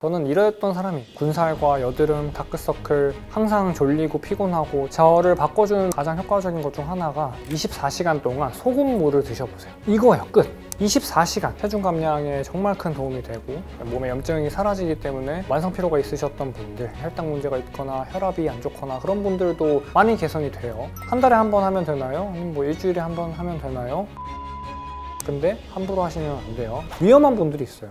저는 이랬던 사람이 군살과 여드름, 다크서클, 항상 졸리고 피곤하고 저를 바꿔주는 가장 효과적인 것 중 하나가 24시간 동안 소금물을 드셔보세요. 이거예요. 끝! 24시간 체중 감량에 정말 큰 도움이 되고 몸에 염증이 사라지기 때문에 만성피로가 있으셨던 분들, 혈당 문제가 있거나 혈압이 안 좋거나 그런 분들도 많이 개선이 돼요. 한 달에 한 번 하면 되나요? 아니면 뭐 일주일에 한 번 하면 되나요? 근데 함부로 하시면 안 돼요. 위험한 분들이 있어요.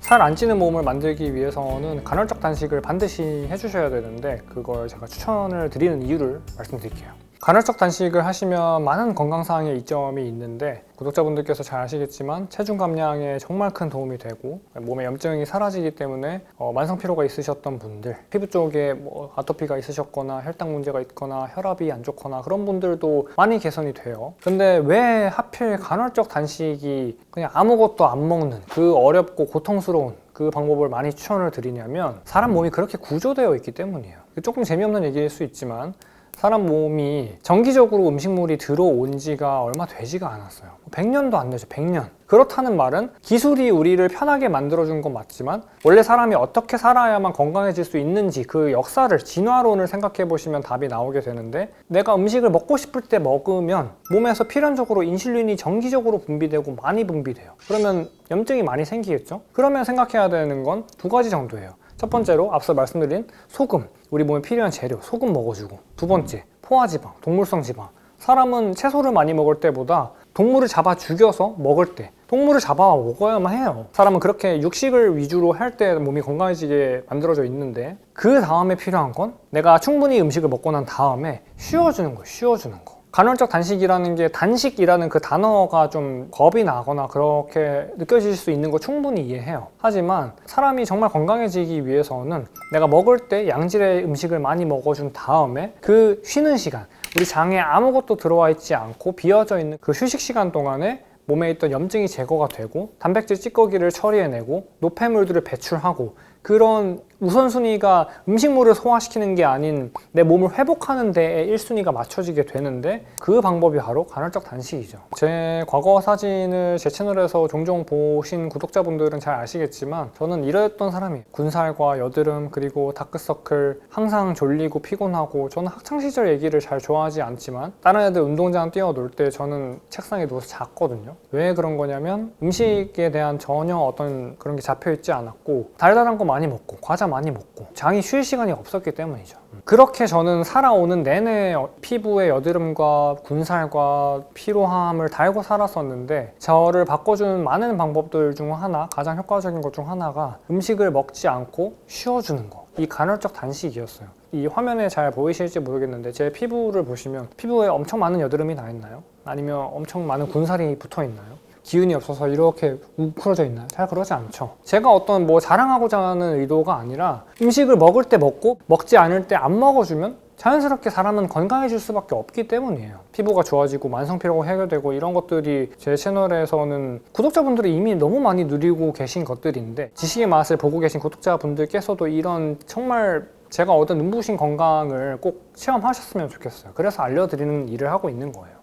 살 안 찌는 몸을 만들기 위해서는 간헐적 단식을 반드시 해주셔야 되는데 그걸 제가 추천을 드리는 이유를 말씀드릴게요. 간헐적 단식을 하시면 많은 건강상의 이점이 있는데 구독자분들께서 잘 아시겠지만 체중 감량에 정말 큰 도움이 되고 몸에 염증이 사라지기 때문에 만성피로가 있으셨던 분들, 피부 쪽에 뭐 아토피가 있으셨거나 혈당 문제가 있거나 혈압이 안 좋거나 그런 분들도 많이 개선이 돼요. 근데 왜 하필 간헐적 단식이 그냥 아무것도 안 먹는 그 어렵고 고통스러운 그 방법을 많이 추천을 드리냐면 사람 몸이 그렇게 구조되어 있기 때문이에요. 조금 재미없는 얘기일 수 있지만 사람 몸이 정기적으로 음식물이 들어온 지가 얼마 되지가 않았어요. 100년도 안 되죠. 100년. 그렇다는 말은 기술이 우리를 편하게 만들어준 건 맞지만 원래 사람이 어떻게 살아야만 건강해질 수 있는지 그 역사를, 진화론을 생각해 보시면 답이 나오게 되는데 내가 음식을 먹고 싶을 때 먹으면 몸에서 필연적으로 인슐린이 정기적으로 분비되고 많이 분비돼요. 그러면 염증이 많이 생기겠죠? 그러면 생각해야 되는 건 두 가지 정도예요. 첫 번째로 앞서 말씀드린 소금, 우리 몸에 필요한 재료, 소금 먹어주고. 두 번째, 포화지방, 동물성 지방. 사람은 채소를 많이 먹을 때보다 동물을 잡아 죽여서 먹을 때 동물을 잡아 먹어야만 해요. 사람은 그렇게 육식을 위주로 할 때 몸이 건강해지게 만들어져 있는데 그 다음에 필요한 건 내가 충분히 음식을 먹고 난 다음에 쉬어주는 거예요. 쉬어주는 거. 간헐적 단식이라는 게 단식이라는 그 단어가 좀 겁이 나거나 그렇게 느껴질 수 있는 거 충분히 이해해요. 하지만 사람이 정말 건강해지기 위해서는 내가 먹을 때 양질의 음식을 많이 먹어준 다음에 그 쉬는 시간, 우리 장에 아무것도 들어와 있지 않고 비어져 있는 그 휴식 시간 동안에 몸에 있던 염증이 제거가 되고 단백질 찌꺼기를 처리해내고 노폐물들을 배출하고 그런 우선순위가 음식물을 소화시키는 게 아닌 내 몸을 회복하는 데에 1순위가 맞춰지게 되는데 그 방법이 바로 간헐적 단식이죠. 제 과거 사진을 제 채널에서 종종 보신 구독자분들은 잘 아시겠지만 저는 이랬던 사람이에요. 군살과 여드름 그리고 다크서클, 항상 졸리고 피곤하고 저는 학창시절 얘기를 잘 좋아하지 않지만 다른 애들 운동장 뛰어놀 때 저는 책상에 누워서 잤거든요. 왜 그런 거냐면 음식에 대한 전혀 어떤 그런 게 잡혀있지 않았고 달달한 거 많이 먹고 과자 많이 먹고 장이 쉴 시간이 없었기 때문이죠. 그렇게 저는 살아오는 내내 피부의 여드름과 군살과 피로함을 달고 살았었는데 저를 바꿔주는 많은 방법들 중 하나, 가장 효과적인 것 중 하나가 음식을 먹지 않고 쉬어주는 거. 이 간헐적 단식이었어요. 이 화면에 잘 보이실지 모르겠는데 제 피부를 보시면 피부에 엄청 많은 여드름이 나 있나요? 아니면 엄청 많은 군살이 붙어 있나요? 기운이 없어서 이렇게 웅크러져 있나요? 잘 그러지 않죠. 제가 어떤 뭐 자랑하고자 하는 의도가 아니라 음식을 먹을 때 먹고 먹지 않을 때 안 먹어주면 자연스럽게 사람은 건강해질 수밖에 없기 때문이에요. 피부가 좋아지고 만성피로가 해결되고 이런 것들이 제 채널에서는 구독자분들이 이미 너무 많이 누리고 계신 것들인데 지식의 맛을 보고 계신 구독자분들께서도 이런 정말 제가 얻은 눈부신 건강을 꼭 체험하셨으면 좋겠어요. 그래서 알려드리는 일을 하고 있는 거예요.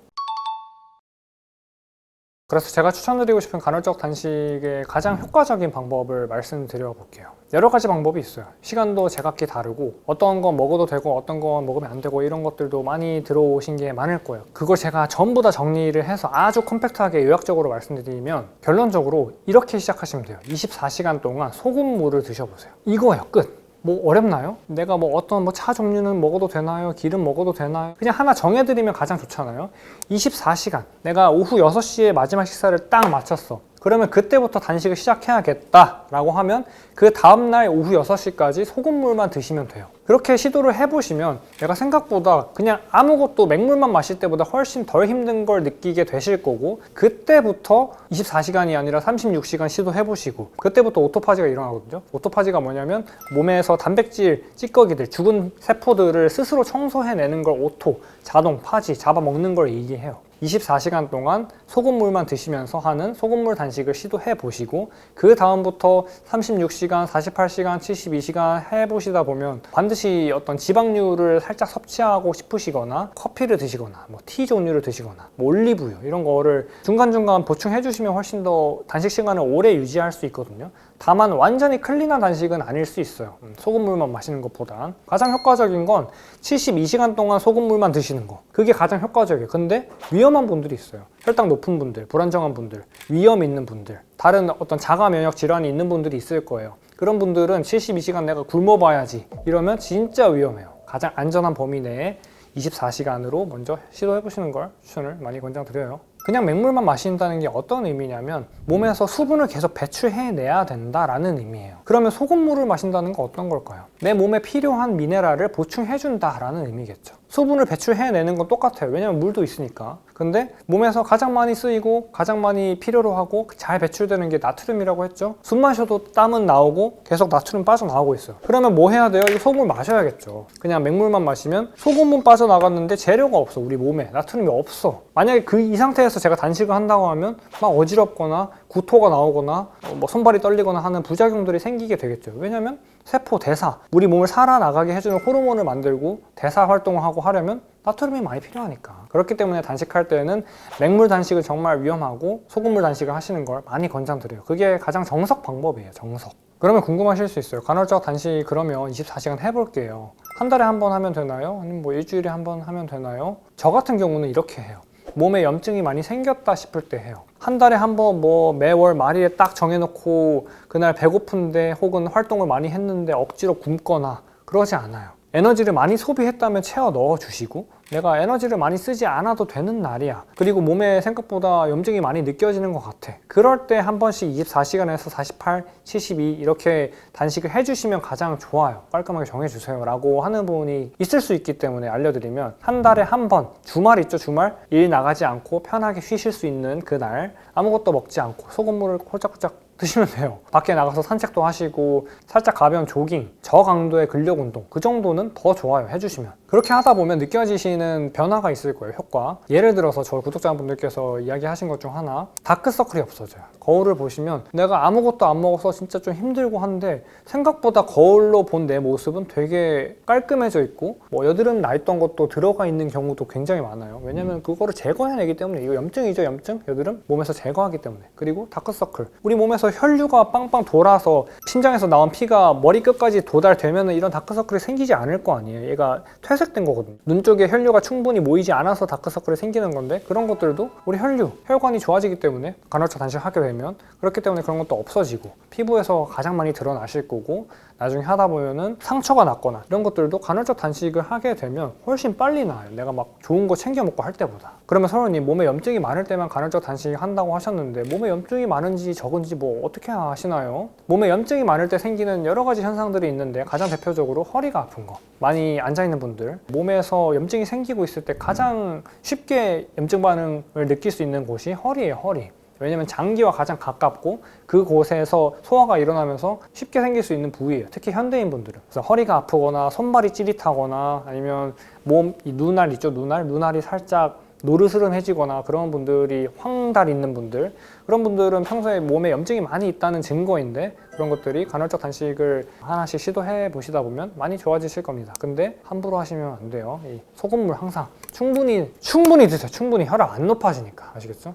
그래서 제가 추천드리고 싶은 간헐적 단식의 가장 효과적인 방법을 말씀드려 볼게요. 여러 가지 방법이 있어요. 시간도 제각기 다르고 어떤 건 먹어도 되고 어떤 건 먹으면 안 되고 이런 것들도 많이 들어오신 게 많을 거예요. 그걸 제가 전부 다 정리를 해서 아주 컴팩트하게 요약적으로 말씀드리면 결론적으로 이렇게 시작하시면 돼요. 24시간 동안 소금물을 드셔보세요. 이거예요. 끝! 뭐 어렵나요? 내가 뭐 어떤 뭐 차 종류는 먹어도 되나요? 기름 먹어도 되나요? 그냥 하나 정해드리면 가장 좋잖아요. 24시간 내가 오후 6시에 마지막 식사를 딱 마쳤어. 그러면 그때부터 단식을 시작해야겠다 라고 하면 그 다음날 오후 6시까지 소금물만 드시면 돼요. 그렇게 시도를 해보시면 내가 생각보다 그냥 아무것도 맹물만 마실 때보다 훨씬 덜 힘든 걸 느끼게 되실 거고 그때부터 24시간이 아니라 36시간 시도해보시고 그때부터 오토파지가 일어나거든요. 오토파지가 뭐냐면 몸에서 단백질 찌꺼기들, 죽은 세포들을 스스로 청소해내는 걸 오토, 자동, 파지, 잡아먹는 걸 얘기해요. 24시간 동안 소금물만 드시면서 하는 소금물 단식을 시도해 보시고 그 다음부터 36시간, 48시간, 72시간 해보시다 보면 반드시 어떤 지방류를 살짝 섭취하고 싶으시거나 커피를 드시거나 뭐 티 종류를 드시거나 뭐 올리브유 이런 거를 중간중간 보충해 주시면 훨씬 더 단식 시간을 오래 유지할 수 있거든요. 다만 완전히 클린한 단식은 아닐 수 있어요. 소금물만 마시는 것보단 가장 효과적인 건 72시간 동안 소금물만 드시는 거, 그게 가장 효과적이에요. 근데 위험한 분들이 있어요. 혈당 높은 분들, 불안정한 분들, 위험 있는 분들, 다른 어떤 자가 면역 질환이 있는 분들이 있을 거예요. 그런 분들은 72시간 내가 굶어봐야지 이러면 진짜 위험해요. 가장 안전한 범위 내에 24시간으로 먼저 시도해 보시는 걸 추천을 많이 권장드려요. 그냥 맹물만 마신다는 게 어떤 의미냐면 몸에서 수분을 계속 배출해내야 된다라는 의미예요. 그러면 소금물을 마신다는 건 어떤 걸까요? 내 몸에 필요한 미네랄을 보충해준다라는 의미겠죠. 수분을 배출해내는 건 똑같아요. 왜냐면 물도 있으니까. 근데 몸에서 가장 많이 쓰이고 가장 많이 필요로 하고 잘 배출되는 게 나트륨이라고 했죠. 숨만 쉬어도 땀은 나오고 계속 나트륨 빠져나오고 있어요. 그러면 뭐 해야 돼요? 이 소금을 마셔야겠죠. 그냥 맹물만 마시면 소금은 빠져나갔는데 재료가 없어. 우리 몸에 나트륨이 없어. 만약에 이 상태에서 제가 단식을 한다고 하면 막 어지럽거나 구토가 나오거나 뭐 손발이 떨리거나 하는 부작용들이 생기게 되겠죠. 왜냐면 세포, 대사, 우리 몸을 살아나가게 해주는 호르몬을 만들고 대사 활동을 하고 하려면 나트륨이 많이 필요하니까. 그렇기 때문에 단식할 때는 맹물 단식은 정말 위험하고 소금물 단식을 하시는 걸 많이 권장드려요. 그게 가장 정석 방법이에요. 정석. 그러면 궁금하실 수 있어요. 간헐적 단식 그러면 24시간 해볼게요. 한 달에 한 번 하면 되나요? 아니면 뭐 일주일에 한 번 하면 되나요? 저 같은 경우는 이렇게 해요. 몸에 염증이 많이 생겼다 싶을 때 해요. 한 달에 한 번 뭐 매월 말일에 딱 정해놓고 그날 배고픈데 혹은 활동을 많이 했는데 억지로 굶거나 그러지 않아요. 에너지를 많이 소비했다면 채워 넣어주시고 내가 에너지를 많이 쓰지 않아도 되는 날이야. 그리고 몸에 생각보다 염증이 많이 느껴지는 것 같아. 그럴 때 한 번씩 24시간에서 48, 72 이렇게 단식을 해주시면 가장 좋아요. 깔끔하게 정해주세요 라고 하는 분이 있을 수 있기 때문에 알려드리면 한 달에 한 번, 주말 있죠, 주말? 일 나가지 않고 편하게 쉬실 수 있는 그날 아무것도 먹지 않고 소금물을 홀짝홀짝 드시면 돼요. 밖에 나가서 산책도 하시고 살짝 가벼운 조깅, 저강도의 근력 운동 그 정도는 더 좋아요. 해주시면. 그렇게 하다 보면 느껴지시는 변화가 있을 거예요. 효과. 예를 들어서 저 구독자분들께서 이야기하신 것 중 하나, 다크서클이 없어져요. 거울을 보시면 내가 아무것도 안 먹어서 진짜 좀 힘들고 한데 생각보다 거울로 본 내 모습은 되게 깔끔해져 있고 뭐 여드름 나 있던 것도 들어가 있는 경우도 굉장히 많아요. 왜냐면 그거를 제거해내기 때문에. 이거 염증이죠, 염증? 여드름? 몸에서 제거하기 때문에. 그리고 다크서클, 우리 몸에서 혈류가 빵빵 돌아서 심장에서 나온 피가 머리 끝까지 도달되면 이런 다크서클이 생기지 않을 거 아니에요. 얘가 퇴색된 거거든요. 눈 쪽에 혈류가 충분히 모이지 않아서 다크서클이 생기는 건데 그런 것들도 우리 혈류, 혈관이 좋아지기 때문에 간헐적 단식하게 되면 그렇기 때문에 그런 것도 없어지고 피부에서 가장 많이 드러나실 거고 나중에 하다 보면은 상처가 났거나 이런 것들도 간헐적 단식을 하게 되면 훨씬 빨리 나아요. 내가 막 좋은 거 챙겨 먹고 할 때보다. 그러면 서로님 몸에 염증이 많을 때만 간헐적 단식 한다고 하셨는데 몸에 염증이 많은지 적은지 뭐 어떻게 아시나요? 몸에 염증이 많을 때 생기는 여러 가지 현상들이 있는데 가장 대표적으로 허리가 아픈 거. 많이 앉아있는 분들, 몸에서 염증이 생기고 있을 때 가장 쉽게 염증 반응을 느낄 수 있는 곳이 허리예요. 허리. 왜냐면 장기와 가장 가깝고 그곳에서 소화가 일어나면서 쉽게 생길 수 있는 부위예요. 특히 현대인 분들은. 그래서 허리가 아프거나 손발이 찌릿하거나 아니면 몸, 이 눈알 있죠, 눈알이 살짝 노르스름해지거나 그런 분들이 황달 있는 분들, 그런 분들은 평소에 몸에 염증이 많이 있다는 증거인데 그런 것들이 간헐적 단식을 하나씩 시도해 보시다 보면 많이 좋아지실 겁니다. 근데 함부로 하시면 안 돼요. 이 소금물 항상 충분히 드세요. 충분히 혈압 안 높아지니까. 아시겠죠?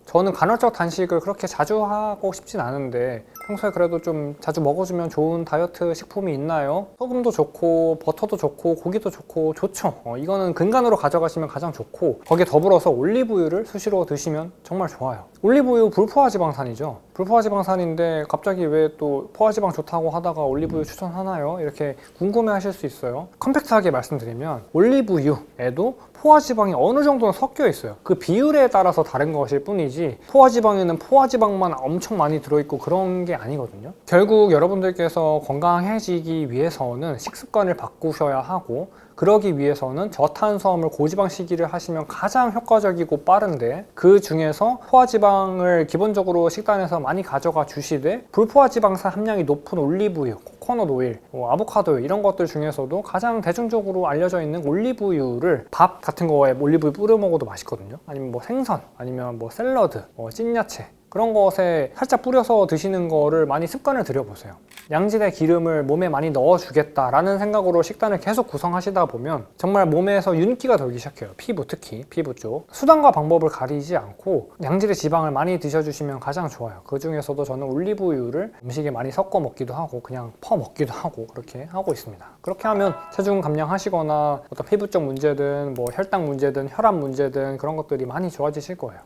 저는 간헐적 단식을 그렇게 자주 하고 싶진 않은데 평소에 그래도 좀 자주 먹어주면 좋은 다이어트 식품이 있나요? 소금도 좋고 버터도 좋고 고기도 좋고 좋죠. 이거는 근간으로 가져가시면 가장 좋고 거기에 더불어서 올리브유를 수시로 드시면 정말 좋아요. 올리브유 불포화지방산이죠. 불포화지방산인데 갑자기 왜 또 포화지방 좋다고 하다가 올리브유 추천하나요? 이렇게 궁금해 하실 수 있어요. 컴팩트하게 말씀드리면 올리브유에도 포화지방이 어느 정도는 섞여 있어요. 그 비율에 따라서 다른 것일 뿐이지 포화지방에는 포화지방만 엄청 많이 들어있고 그런 게 아니거든요. 결국 여러분들께서 건강해지기 위해서는 식습관을 바꾸셔야 하고 그러기 위해서는 저탄수화물 고지방식이를 하시면 가장 효과적이고 빠른데, 그 중에서 포화지방을 기본적으로 식단에서 많이 가져가 주시되 불포화지방산 함량이 높은 올리브유, 코코넛 오일, 아보카도 오일 이런 것들 중에서도 가장 대중적으로 알려져 있는 올리브유를 밥 같은 거에 올리브유 뿌려 먹어도 맛있거든요. 아니면 뭐 생선, 아니면 뭐 샐러드, 찐야채 그런 것에 살짝 뿌려서 드시는 거를 많이 습관을 들여보세요. 양질의 기름을 몸에 많이 넣어주겠다라는 생각으로 식단을 계속 구성하시다 보면 정말 몸에서 윤기가 돌기 시작해요. 피부, 특히 피부 쪽. 수단과 방법을 가리지 않고 양질의 지방을 많이 드셔주시면 가장 좋아요. 그 중에서도 저는 올리브유를 음식에 많이 섞어 먹기도 하고 그냥 퍼 먹기도 하고 그렇게 하고 있습니다. 그렇게 하면 체중 감량하시거나 어떤 피부 쪽 문제든 뭐 혈당 문제든 혈압 문제든 그런 것들이 많이 좋아지실 거예요.